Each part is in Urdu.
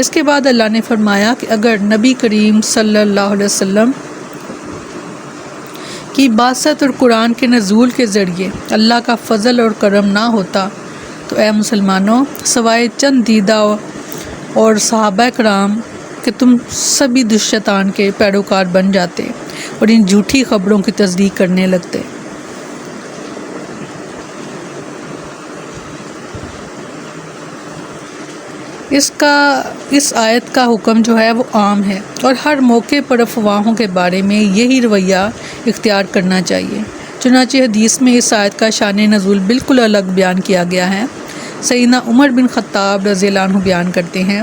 اس کے بعد اللہ نے فرمایا کہ اگر نبی کریم صلی اللہ علیہ وسلم کی بعثت اور قرآن کے نزول کے ذریعے اللہ کا فضل اور کرم نہ ہوتا تو اے مسلمانوں، سوائے چند دیدہ اور صحابہ کرام کہ تم سبھی دشیطان کے پیروکار بن جاتے اور ان جھوٹی خبروں کی تصدیق کرنے لگتے۔ اس آیت کا حکم جو ہے وہ عام ہے اور ہر موقع پر افواہوں کے بارے میں یہی رویہ اختیار کرنا چاہیے۔ چنانچہ حدیث میں اس آیت کا شان نزول بالکل الگ بیان کیا گیا ہے۔ سیدنا عمر بن خطاب رضی اللہ عنہ بیان کرتے ہیں،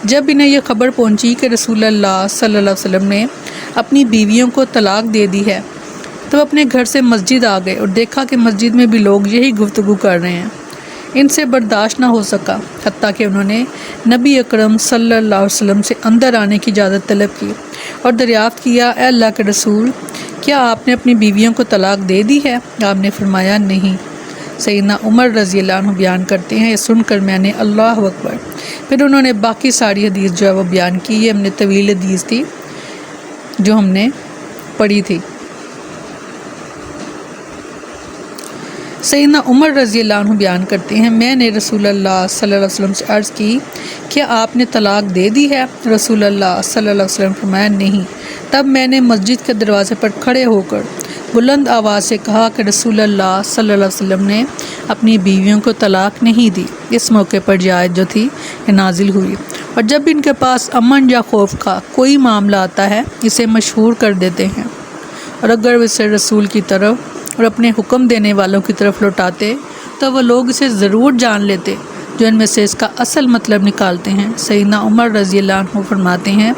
جب انہیں یہ خبر پہنچی کہ رسول اللہ صلی اللہ علیہ وسلم نے اپنی بیویوں کو طلاق دے دی ہے تو اپنے گھر سے مسجد آ گئے اور دیکھا کہ مسجد میں بھی لوگ یہی گفتگو کر رہے ہیں۔ ان سے برداشت نہ ہو سکا، حتیٰ کہ انہوں نے نبی اکرم صلی اللہ علیہ وسلم سے اندر آنے کی اجازت طلب کی اور دریافت کیا، اے اللہ کے رسول، کیا آپ نے اپنی بیویوں کو طلاق دے دی ہے؟ آپ نے فرمایا نہیں۔ سیدنا عمر رضی اللہ عنہ بیان کرتے ہیں، یہ سن کر میں نے اللہ اکبر، پھر انہوں نے باقی ساری حدیث جو ہے وہ بیان کی۔ یہ ہم نے طویل حدیث تھی جو ہم نے پڑھی تھی۔ سیدنا عمر رضی اللہ عنہ بیان کرتے ہیں، میں نے رسول اللہ صلی اللہ علیہ وسلم سے عرض کی، کیا آپ نے طلاق دے دی ہے؟ رسول اللہ صلی اللہ علیہ وسلم فرمایا نہیں۔ تب میں نے مسجد کے دروازے پر کھڑے ہو کر بلند آواز سے کہا کہ رسول اللہ صلی اللہ علیہ وسلم نے اپنی بیویوں کو طلاق نہیں دی۔ اس موقع پر یہ آیت جو تھی یہ نازل ہوئی، اور جب ان کے پاس امن یا خوف کا کوئی معاملہ آتا ہے اسے مشہور کر دیتے ہیں، اور اگر وہ اسے رسول کی طرف اور اپنے حکم دینے والوں کی طرف لوٹاتے تو وہ لوگ اسے ضرور جان لیتے جو ان میں سے اس کا اصل مطلب نکالتے ہیں۔ سیدنا عمر رضی اللہ عنہ فرماتے ہیں،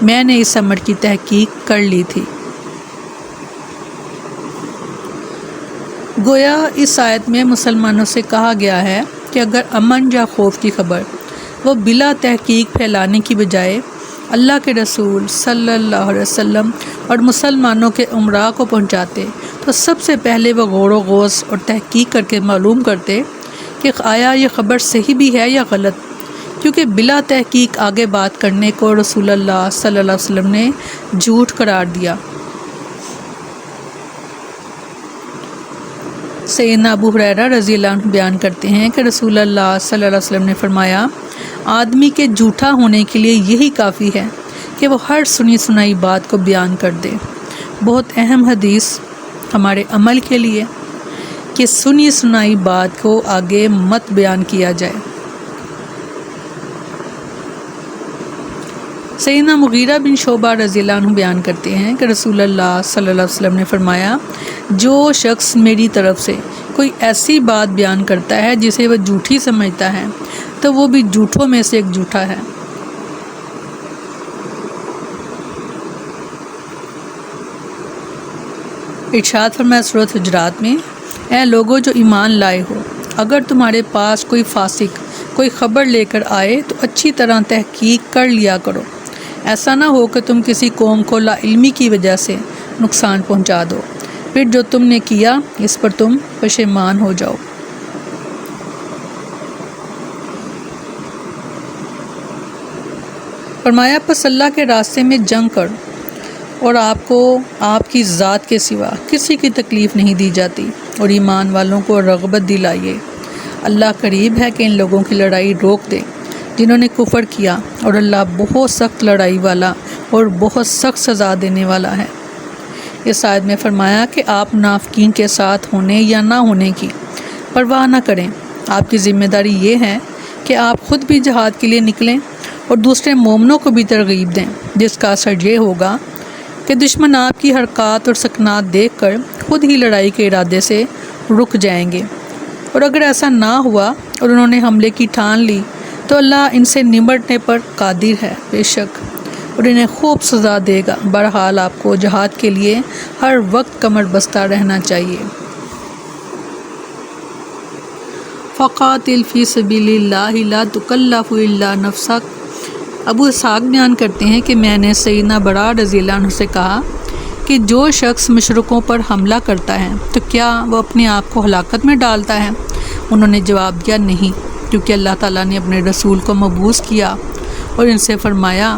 میں نے اس امر کی تحقیق کر لی تھی۔ گویا اس آیت میں مسلمانوں سے کہا گیا ہے کہ اگر امن یا خوف کی خبر وہ بلا تحقیق پھیلانے کی بجائے اللہ کے رسول صلی اللہ علیہ وسلم اور مسلمانوں کے امراء کو پہنچاتے تو سب سے پہلے وہ غور و غوص اور تحقیق کر کے معلوم کرتے کہ آیا یہ خبر صحیح بھی ہے یا غلط، کیونکہ بلا تحقیق آگے بات کرنے کو رسول اللہ صلی اللہ علیہ وسلم نے جھوٹ قرار دیا۔ سیدنا ابو ہریرہ رضی اللہ عنہ بیان کرتے ہیں کہ رسول اللہ صلی اللہ علیہ وسلم نے فرمایا، آدمی کے جھوٹا ہونے کے لیے یہی کافی ہے کہ وہ ہر سنی سنائی بات کو بیان کر دے۔ بہت اہم حدیث ہمارے عمل کے لیے کہ سنی سنائی بات کو آگے مت بیان کیا جائے۔ سیدنا مغیرہ بن شعبہ رضی اللہ عنہ بیان کرتے ہیں کہ رسول اللہ صلی اللہ علیہ وسلم نے فرمایا، جو شخص میری طرف سے کوئی ایسی بات بیان کرتا ہے جسے وہ جھوٹی سمجھتا ہے تو وہ بھی جھوٹوں میں سے ایک جھوٹا ہے۔ ارشاد فرمایا سورۃ حجرات میں، اے لوگو جو ایمان لائے ہو، اگر تمہارے پاس کوئی فاسق کوئی خبر لے کر آئے تو اچھی طرح تحقیق کر لیا کرو، ایسا نہ ہو کہ تم کسی قوم کو لا علمی کی وجہ سے نقصان پہنچا دو، پھر جو تم نے کیا اس پر تم پشیمان ہو جاؤ۔ فرمایا، پس اللہ کے راستے میں جنگ کر اور آپ کو آپ کی ذات کے سوا کسی کی تکلیف نہیں دی جاتی، اور ایمان والوں کو رغبت دلائیے، اللہ قریب ہے کہ ان لوگوں کی لڑائی روک دے جنہوں نے کفر کیا، اور اللہ بہت سخت لڑائی والا اور بہت سخت سزا دینے والا ہے۔ اس آیت میں فرمایا کہ آپ منافقین کے ساتھ ہونے یا نہ ہونے کی پرواہ نہ کریں، آپ کی ذمہ داری یہ ہے کہ آپ خود بھی جہاد کے لیے نکلیں اور دوسرے مومنوں کو بھی ترغیب دیں، جس کا اثر یہ ہوگا کہ دشمن آپ کی حرکات اور سکنات دیکھ کر خود ہی لڑائی کے ارادے سے رک جائیں گے، اور اگر ایسا نہ ہوا اور انہوں نے حملے کی ٹھان لی تو اللہ ان سے نمٹنے پر قادر ہے بے شک، اور انہیں خوب سزا دے گا۔ بہرحال آپ کو جہاد کے لیے ہر وقت کمر بستہ رہنا چاہیے۔ فقاتل فی سبیل اللہ لا تکلف الا نفسک۔ ابو اسحاق بیان کرتے ہیں کہ میں نے سیدنا برا رضی اللہ عنہ سے کہا کہ جو شخص مشرکوں پر حملہ کرتا ہے تو کیا وہ اپنے آپ کو ہلاکت میں ڈالتا ہے؟ انہوں نے جواب دیا نہیں، کیونکہ اللہ تعالیٰ نے اپنے رسول کو مبعوث کیا اور ان سے فرمایا،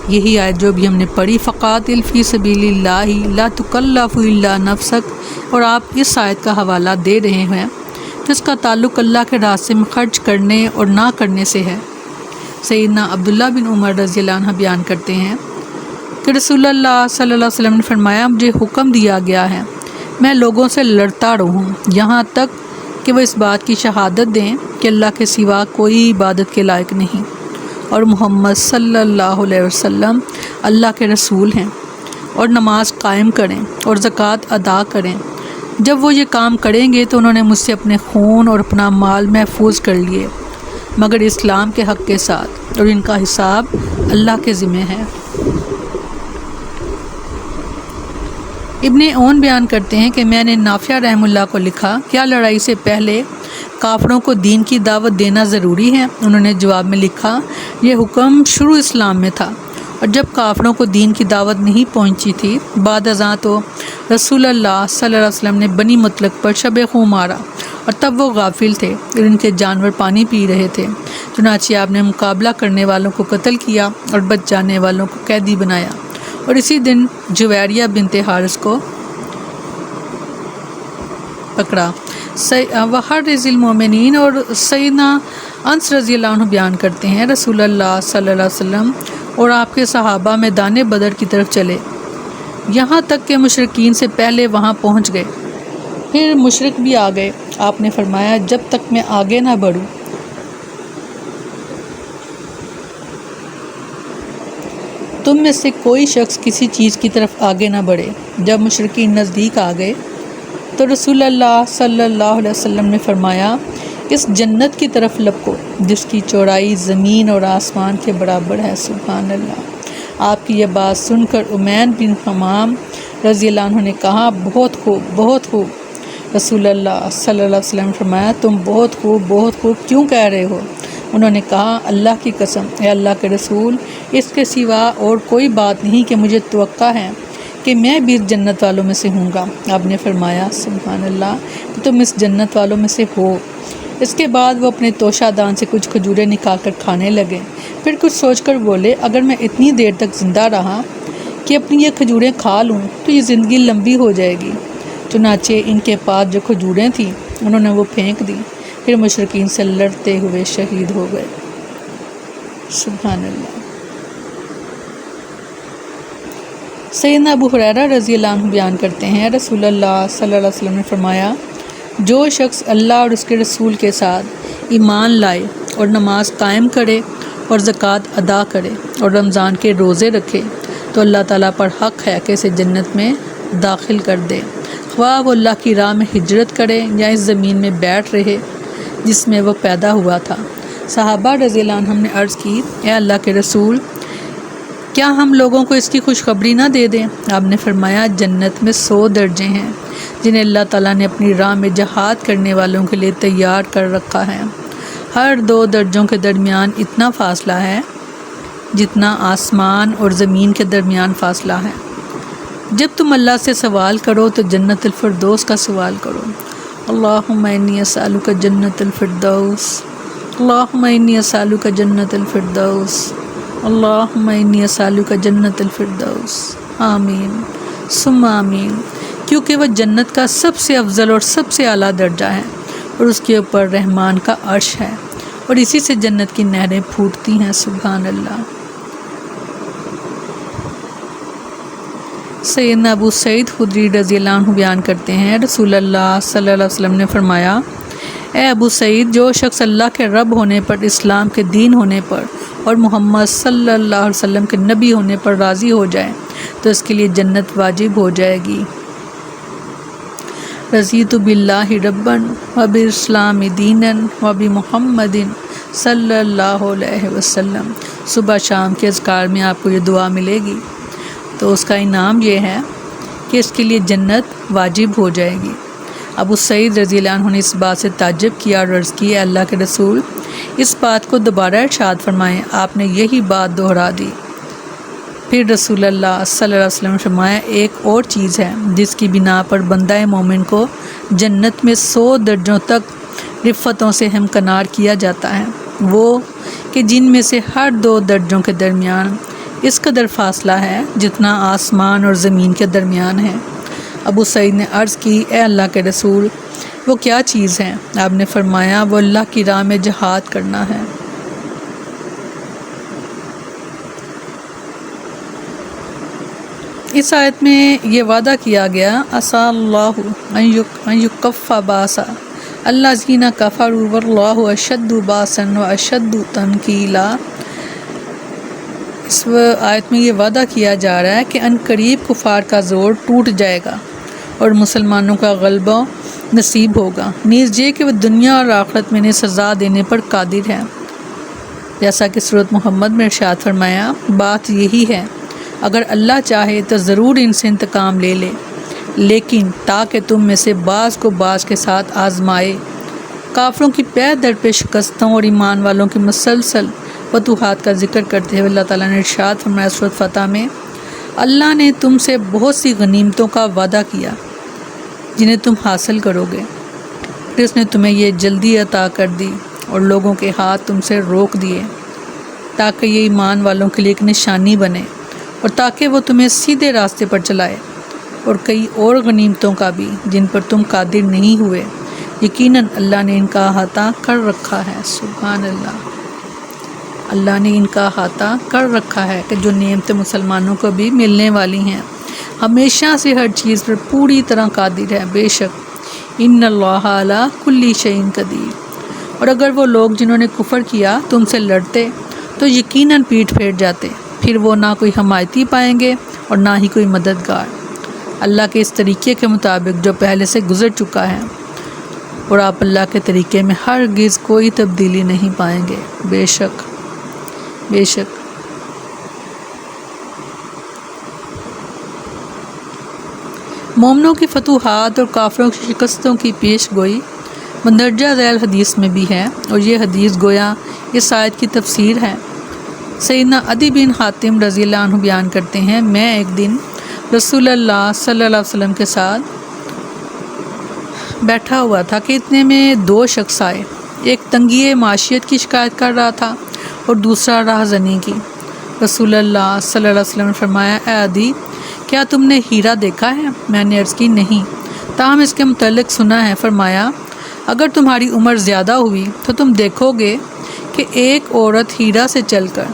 یہی آیت جو بھی ہم نے پڑھی، فقاتل فی سبیل اللہ لا تکلف الا نفسک، اور آپ اس آیت کا حوالہ دے رہے ہیں تو اس کا تعلق اللہ کے راستے میں خرچ کرنے اور نہ کرنے سے ہے۔ سیدنا عبداللہ بن عمر رضی اللہ عنہ بیان کرتے ہیں کہ رسول اللہ صلی اللہ علیہ وسلم نے فرمایا، مجھے حکم دیا گیا ہے میں لوگوں سے لڑتا رہوں یہاں تک کہ وہ اس بات کی شہادت دیں کہ اللہ کے سوا کوئی عبادت کے لائق نہیں اور محمد صلی اللہ علیہ وسلم اللہ کے رسول ہیں، اور نماز قائم کریں اور زکوٰۃ ادا کریں۔ جب وہ یہ کام کریں گے تو انہوں نے مجھ سے اپنے خون اور اپنا مال محفوظ کر لیے مگر اسلام کے حق کے ساتھ، اور ان کا حساب اللہ کے ذمہ ہے۔ ابن اون بیان کرتے ہیں کہ میں نے نافع رحمہ اللہ کو لکھا، کیا لڑائی سے پہلے کافروں کو دین کی دعوت دینا ضروری ہے؟ انہوں نے جواب میں لکھا، یہ حکم شروع اسلام میں تھا، اور جب کافروں کو دین کی دعوت نہیں پہنچی تھی بعد ازاں تو رسول اللہ صلی اللہ علیہ وسلم نے بنی مطلق پر شب خوں مارا، اور تب وہ غافل تھے اور ان کے جانور پانی پی رہے تھے، چنانچہ آپ نے مقابلہ کرنے والوں کو قتل کیا اور بچ جانے والوں کو قیدی بنایا، اور اسی دن جویریہ بنت حارث کو پکڑا۔ وحرز المومنین، اور سیدنا انس رضی اللہ عنہ بیان کرتے ہیں رسول اللہ صلی اللہ علیہ وسلم اور آپ کے صحابہ میدان بدر کی طرف چلے یہاں تک کہ مشرکین سے پہلے وہاں پہنچ گئے، پھر مشرک بھی آ گئے۔ آپ نے فرمایا، جب تک میں آگے نہ بڑھوں تم میں سے کوئی شخص کسی چیز کی طرف آگے نہ بڑھے۔ جب مشرکین نزدیک آ گئے تو رسول اللہ صلی اللہ علیہ وسلم نے فرمایا، اس جنت کی طرف لپکو جس کی چوڑائی زمین اور آسمان کے برابر ہے۔ سبحان اللہ۔ آپ کی یہ بات سن کر عمین بن حمام رضی اللہ عنہ نے کہا، بہت خوب، بہت خوب۔ رسول اللہ صلی اللہ علیہ وسلم نے فرمایا، تم بہت خوب کیوں کہہ رہے ہو؟ انہوں نے کہا، اللہ کی قسم، اے اللہ کے رسول، اس کے سوا اور کوئی بات نہیں کہ مجھے توقع ہے کہ میں بھی اس جنت والوں میں سے ہوں گا۔ آپ نے فرمایا، سبحان اللہ، کہ تم اس جنت والوں میں سے ہو۔ اس کے بعد وہ اپنے توشہ دان سے کچھ کھجوریں نکال کر کھانے لگے، پھر کچھ سوچ کر بولے، اگر میں اتنی دیر تک زندہ رہا کہ اپنی یہ کھجوریں کھا لوں تو یہ زندگی لمبی ہو جائے گی۔ چنانچہ ان کے پاس جو کھجوریں تھیں انہوں نے وہ پھینک دیں، پھر مشرکین سے لڑتے ہوئے شہید ہو گئے۔ سبحان اللہ۔ سیدنا ابو ہریرہ رضی اللہ عنہ بیان کرتے ہیں رسول اللہ صلی اللہ علیہ وسلم نے فرمایا، جو شخص اللہ اور اس کے رسول کے ساتھ ایمان لائے اور نماز قائم کرے اور زکوٰۃ ادا کرے اور رمضان کے روزے رکھے تو اللہ تعالیٰ پر حق ہے کہ اسے جنت میں داخل کر دے، خواہ وہ اللہ کی راہ میں ہجرت کرے یا اس زمین میں بیٹھ رہے جس میں وہ پیدا ہوا تھا۔ صحابہ رضی اللہ عنہم نے عرض کی، اے اللہ کے رسول، کیا ہم لوگوں کو اس کی خوشخبری نہ دے دیں؟ آپ نے فرمایا، جنت میں 100 درجے ہیں جنہیں اللہ تعالیٰ نے اپنی راہ میں جہاد کرنے والوں کے لیے تیار کر رکھا ہے۔ ہر 2 درجوں کے درمیان اتنا فاصلہ ہے جتنا آسمان اور زمین کے درمیان فاصلہ ہے۔ جب تم اللہ سے سوال کرو تو جنت الفردوس کا سوال کرو۔ اللہم انی اسألک جنت الفردوس، اللہم انی اسألک جنت الفردوس، اللہم انی اسألک جنت الفردوس۔ آمین ثم آمین، کیونکہ وہ جنت کا سب سے افضل اور سب سے اعلیٰ درجہ ہے اور اس کے اوپر رحمان کا عرش ہے اور اسی سے جنت کی نہریں پھوٹتی ہیں۔ سبحان اللہ۔ سیدنا ابو سعید خدری رضی اللہ عنہ بیان کرتے ہیں رسول اللہ صلی اللہ علیہ وسلم نے فرمایا، اے ابو سعید، جو شخص اللہ کے رب ہونے پر، اسلام کے دین ہونے پر اور محمد صلی اللہ علیہ وسلم کے نبی ہونے پر راضی ہو جائے تو اس کے لیے جنت واجب ہو جائے گی۔ رضیت باللہ ربا وبالاسلام دینا وبمحمد صلی اللہ علیہ وسلم۔ صبح شام کے اذکار میں آپ کو یہ دعا ملے گی، تو اس کا انعام یہ ہے کہ اس کے لیے جنت واجب ہو جائے گی۔ ابو سعید رضی اللہ عنہ نے اس بات سے تعجب کیا اور عرض کی، اللہ کے رسول، اس بات کو دوبارہ ارشاد فرمائیں۔ آپ نے یہی بات دہرا دی۔ پھر رسول اللہ صلی اللہ علیہ وسلم نے فرمایا، ایک اور چیز ہے جس کی بنا پر بندہ مومن کو جنت میں 100 درجوں تک رفتوں سے ہمکنار کیا جاتا ہے، وہ کہ کہ جن میں سے ہر دو درجوں کے درمیان اس قدر فاصلہ ہے جتنا آسمان اور زمین کے درمیان ہے۔ ابو سعید نے عرض کی، اے اللہ کے رسول، وہ کیا چیز ہے؟ آپ نے فرمایا، وہ اللہ کی راہ میں جہاد کرنا ہے۔ اس آیت میں یہ وعدہ کیا گیا، عسیٰ اللہ ان یکف باسا الذین کفروا واللہ اشد باسا واشد تنکیلا۔ اس آیت میں یہ وعدہ کیا جا رہا ہے کہ ان قریب کفار کا زور ٹوٹ جائے گا اور مسلمانوں کا غلبہ نصیب ہوگا، نیز یہ کہ وہ دنیا اور آخرت میں انہیں سزا دینے پر قادر ہے۔ جیسا کہ سورۃ محمد میں ارشاد فرمایا، بات یہی ہے، اگر اللہ چاہے تو ضرور ان سے انتقام لے لے، لیکن تاکہ تم میں سے بعض کو بعض کے ساتھ آزمائے۔ کافروں کی پے در پہ شکستوں اور ایمان والوں کی مسلسل فتوحات کا ذکر کرتے ہوئے اللہ تعالیٰ نے ارشاد فرمایا سورۃ فتح میں، اللہ نے تم سے بہت سی غنیمتوں کا وعدہ کیا جنہیں تم حاصل کرو گے، پھر اس نے تمہیں یہ جلدی عطا کر دی اور لوگوں کے ہاتھ تم سے روک دیے تاکہ یہ ایمان والوں کے لیے ایک نشانی بنے اور تاکہ وہ تمہیں سیدھے راستے پر چلائے، اور کئی اور غنیمتوں کا بھی جن پر تم قادر نہیں ہوئے، یقیناً اللہ نے ان کا احاطہ کر رکھا ہے۔ سبحان اللہ، اللہ نے ان کا احاطہ کر رکھا ہے کہ جو نعمتیں مسلمانوں کو بھی ملنے والی ہیں، ہمیشہ سے ہر چیز پر پوری طرح قادر ہے۔ بے شک ان اللہ علی کل شیء قدیر۔ اور اگر وہ لوگ جنہوں نے کفر کیا تم سے لڑتے تو یقیناً پیٹھ پھیر جاتے، پھر وہ نہ کوئی حمایتی پائیں گے اور نہ ہی کوئی مددگار، اللہ کے اس طریقے کے مطابق جو پہلے سے گزر چکا ہے، اور آپ اللہ کے طریقے میں ہرگز کوئی تبدیلی نہیں پائیں گے۔ بے شک مومنوں کی فتوحات اور کافروں کی شکستوں کی پیش گوئی مندرجہ ذیل حدیث میں بھی ہے، اور یہ حدیث گویا اس آیت کی تفسیر ہے۔ سیدنا عدی بن حاتم رضی اللہ عنہ بیان کرتے ہیں، میں ایک دن رسول اللہ صلی اللہ علیہ وسلم کے ساتھ بیٹھا ہوا تھا کہ اتنے میں دو شخص آئے، ایک تنگی معیشت کی شکایت کر رہا تھا اور دوسرا راہزنی کی۔ رسول اللہ صلی اللہ علیہ وسلم نے فرمایا، اے عدی، کیا تم نے ہیرا دیکھا ہے؟ میں نے عرض کی، نہیں، تاہم اس کے متعلق سنا ہے۔ فرمایا، اگر تمہاری عمر زیادہ ہوئی تو تم دیکھو گے کہ ایک عورت ہیرا سے چل کر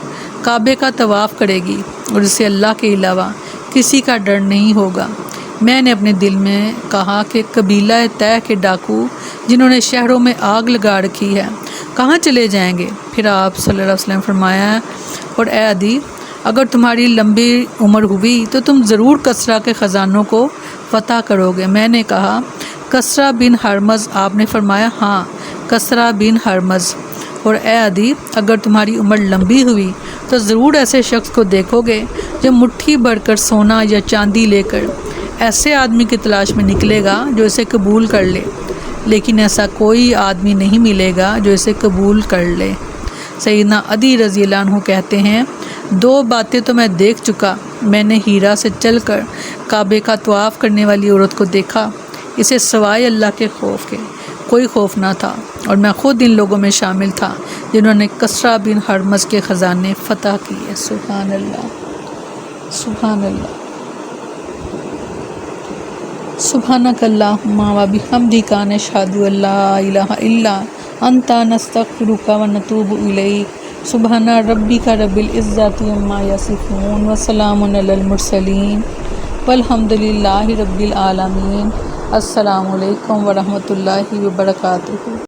کعبے کا طواف کرے گی اور اسے اللہ کے علاوہ کسی کا ڈر نہیں ہوگا۔ میں نے اپنے دل میں کہا کہ قبیلہ طے کے ڈاکو جنہوں نے شہروں میں آگ لگا رکھی ہے کہاں چلے جائیں گے؟ پھر آپ صلی اللہ علیہ وسلم فرمایا، اور اے عدی، اگر تمہاری لمبی عمر ہوئی تو تم ضرور کسریٰ کے خزانوں کو فتح کرو گے۔ میں نے کہا، کسریٰ بن ہرمز؟ آپ نے فرمایا، ہاں، کسریٰ بن ہرمز۔ اور اے عدی، اگر تمہاری عمر لمبی ہوئی تو ضرور ایسے شخص کو دیکھو گے جو مٹھی بھر کر سونا یا چاندی لے کر ایسے آدمی کی تلاش میں نکلے گا جو اسے قبول کر لے، لیکن ایسا کوئی آدمی نہیں ملے گا جو اسے قبول کر لے۔ سیدنا عدی رضی اللہ عنہ کہتے ہیں، دو باتیں تو میں دیکھ چکا۔ میں نے ہیرا سے چل کر کعبے کا طواف کرنے والی عورت کو دیکھا، اسے سوائے اللہ کے خوف کے کوئی خوف نہ تھا، اور میں خود ان لوگوں میں شامل تھا جنہوں نے کسریٰ بن ہرمز کے خزانے فتح کیے۔ سبحان اللہ، سبحان اللہ، سبحانک اللہم و بحمدک نشہد ان لا الہ الا انت نستغفرک و نتوب الیک۔ سبحان ربک رب العزت عما یصفون وسلام علی المرسلین والحمد للہ رب العالمین۔ السلام علیکم ورحمۃ اللہ وبرکاتہ۔